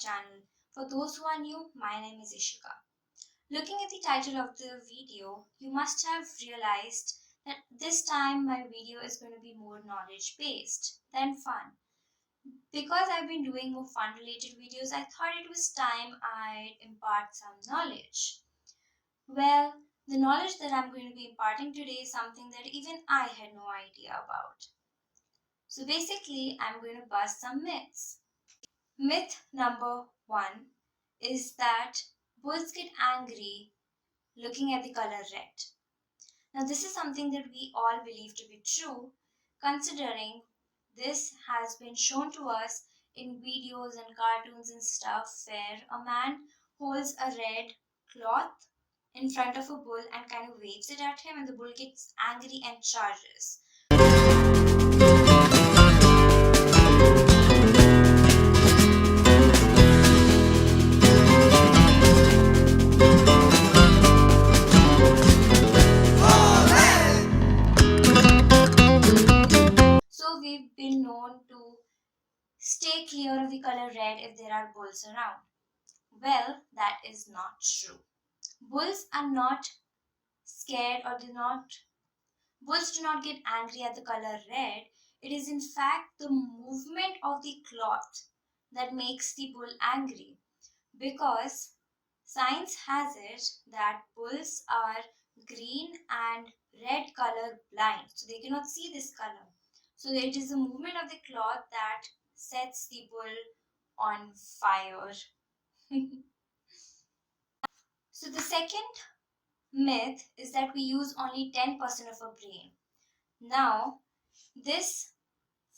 channel. For those who are new, my name is Ishika. Looking at the title of the video, you must have realized that this time my video is going to be more knowledge based than fun. Because I've been doing more fun related videos, I thought it was time I'd impart some knowledge. Well, the knowledge that I'm going to be imparting today is something that even I had no idea about. So basically, I'm going to bust some myths. Myth number one is that bulls get angry looking at the color red. Now, this is something that we all believe to be true, considering this has been shown to us in videos and cartoons and stuff where a man holds a red cloth in front of a bull and kind of waves it at him, and the bull gets angry and charges. So we've been known to stay clear of the color red if there are bulls around. Well, that is not true. Bulls are not scared or do not bulls do not get angry at the color red. It is in fact the movement of the cloth that makes the bull angry, because science has it that bulls are green and red color blind, so they cannot see this color. So it is the movement of the cloth that sets the bull on fire. So the second myth is that we use only 10% of our brain. Now, this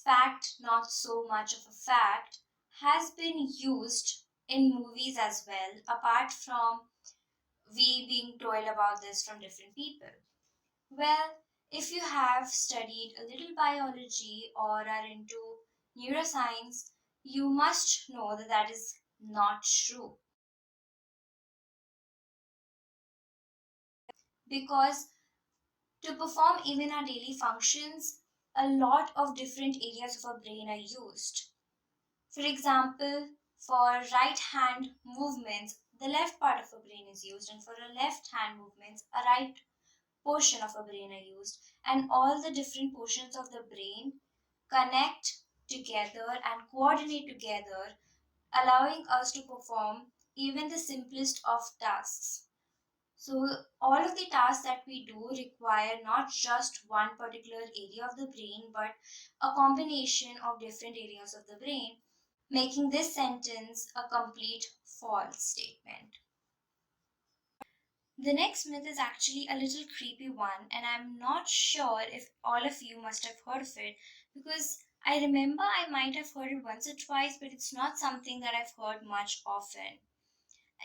fact, not so much of a fact, has been used in movies as well, apart from we being told about this from different people. Well, if you have studied a little biology or are into neuroscience, you must know that that is not true. Because to perform even our daily functions, a lot of different areas of our brain are used. For example, for right hand movements, the left part of our brain is used, and for a left hand movements, a right portion of our brain are used, and all the different portions of the brain connect together and coordinate together, allowing us to perform even the simplest of tasks. So, all of the tasks that we do require not just one particular area of the brain, but a combination of different areas of the brain, making this sentence a complete false statement. The next myth is actually a little creepy one, and I'm not sure if all of you must have heard of it, because I remember I might have heard it once or twice, but it's not something that I've heard much often.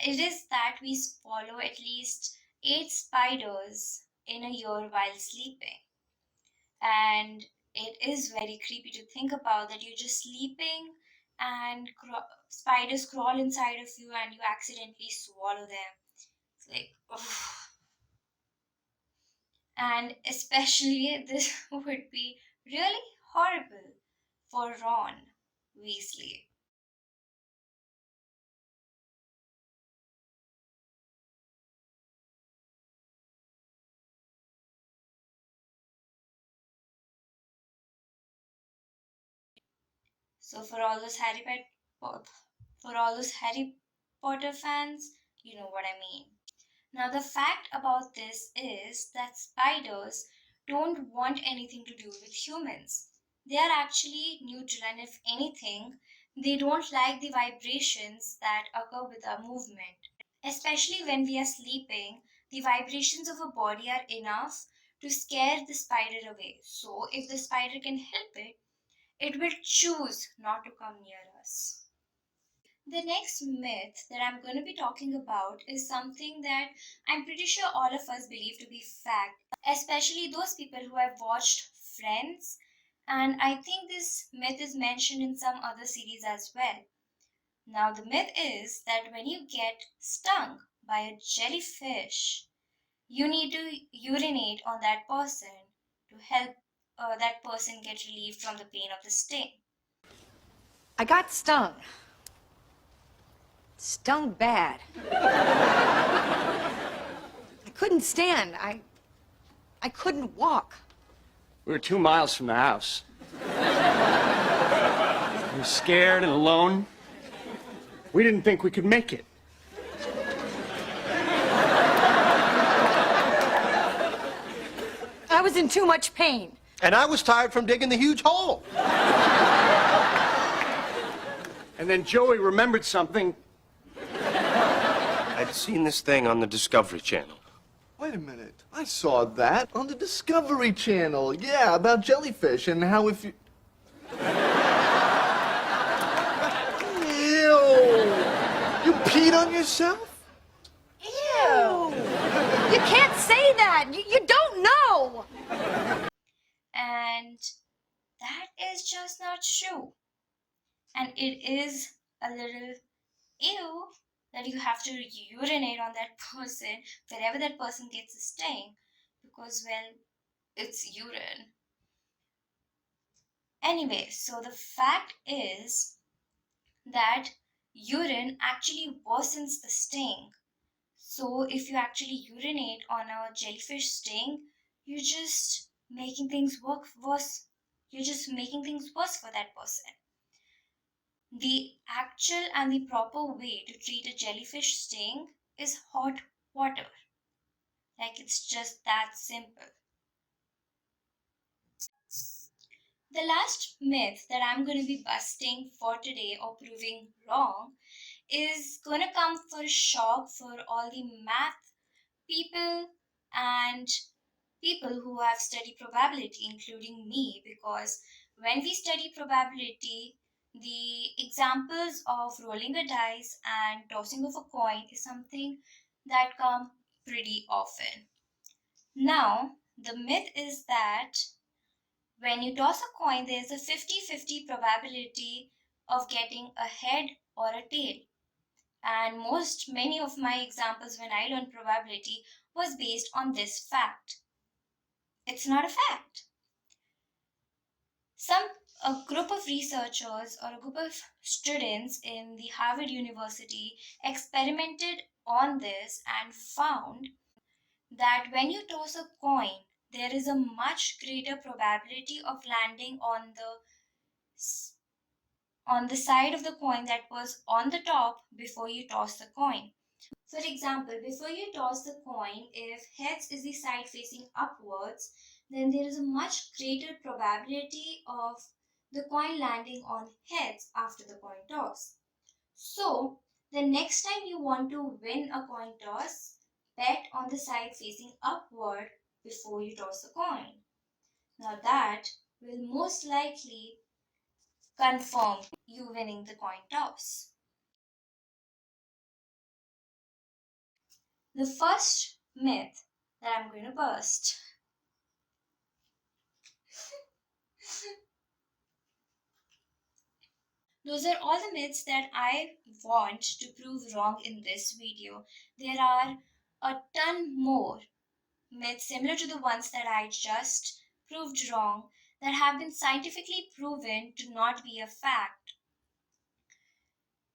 It is that we swallow at least 8 spiders in a year while sleeping. And it is very creepy to think about that you're just sleeping and spiders crawl inside of you and you accidentally swallow them. It's like, ugh. And especially this would be really horrible for Ron Weasley. So for all those Harry Potter fans, you know what I mean. Now the fact about this is that spiders don't want anything to do with humans. They are actually neutral, and if anything, they don't like the vibrations that occur with our movement. Especially when we are sleeping, the vibrations of our body are enough to scare the spider away. So if the spider can help it, it will choose not to come near us. The next myth that I'm going to be talking about is something that I'm pretty sure all of us believe to be fact, especially those people who have watched Friends. And I think this myth is mentioned in some other series as well. Now, the myth is that when you get stung by a jellyfish, you need to urinate on that person to help that person get relief from the pain of the sting. I got stung. Stung bad. I couldn't stand. I couldn't walk. We were 2 miles from the house. We were scared and alone. We didn't think we could make it. I was in too much pain. And I was tired from digging the huge hole. And then Joey remembered something. I'd seen this thing on the Discovery Channel. Wait a minute. I saw that on the Discovery Channel. Yeah, about jellyfish and how if you... Ew! You peed on yourself? Ew! You can't say that. You don't know. And that is just not true. And it is a little ew that you have to urinate on that person wherever that person gets a sting because, well, it's urine. Anyway, so the fact is that urine actually worsens the sting. So if you actually urinate on a jellyfish sting, you're just making things work worse. You're just making things worse for that person. The actual and the proper way to treat a jellyfish sting is hot water. Like it's just that simple. The last myth that I'm going to be busting for today or proving wrong is going to come for a shock for all the math people and people who have studied probability, including me, because when we study probability, the examples of rolling a dice and tossing of a coin is something that come pretty often. Now, the myth is that when you toss a coin, there's a 50-50 probability of getting a head or a tail. And many of my examples when I learned probability was based on this fact. It's not a fact. A group of researchers or a group of students in the Harvard University experimented on this and found that when you toss a coin, there is a much greater probability of landing on the side of the coin that was on the top before you toss the coin. For example, before you toss the coin, if heads is the side facing upwards, then there is a much greater probability of the coin landing on heads after the coin toss. So, the next time you want to win a coin toss, bet on the side facing upward before you toss the coin. Now that will most likely confirm you winning the coin toss. The first myth that I'm going to burst. Those are all the myths that I want to prove wrong in this video. There are a ton more myths similar to the ones that I just proved wrong that have been scientifically proven to not be a fact.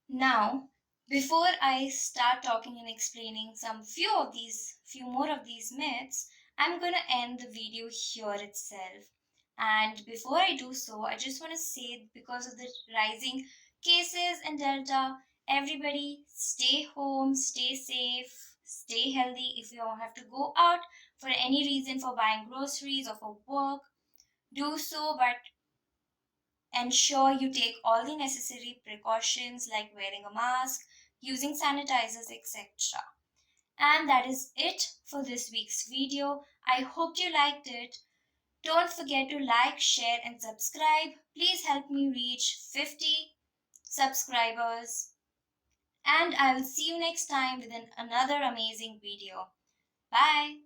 Now, before I start talking and explaining few more of these myths, I'm going to end the video here itself. And before I do so, I just want to say because of the rising cases in Delta, everybody stay home, stay safe, stay healthy. If you don't have to go out for any reason for buying groceries or for work, do so, but ensure you take all the necessary precautions like wearing a mask, using sanitizers, etc. And that is it for this week's video. I hope you liked it. Don't forget to like, share, and subscribe. Please help me reach 50 subscribers. And I will see you next time with another amazing video. Bye.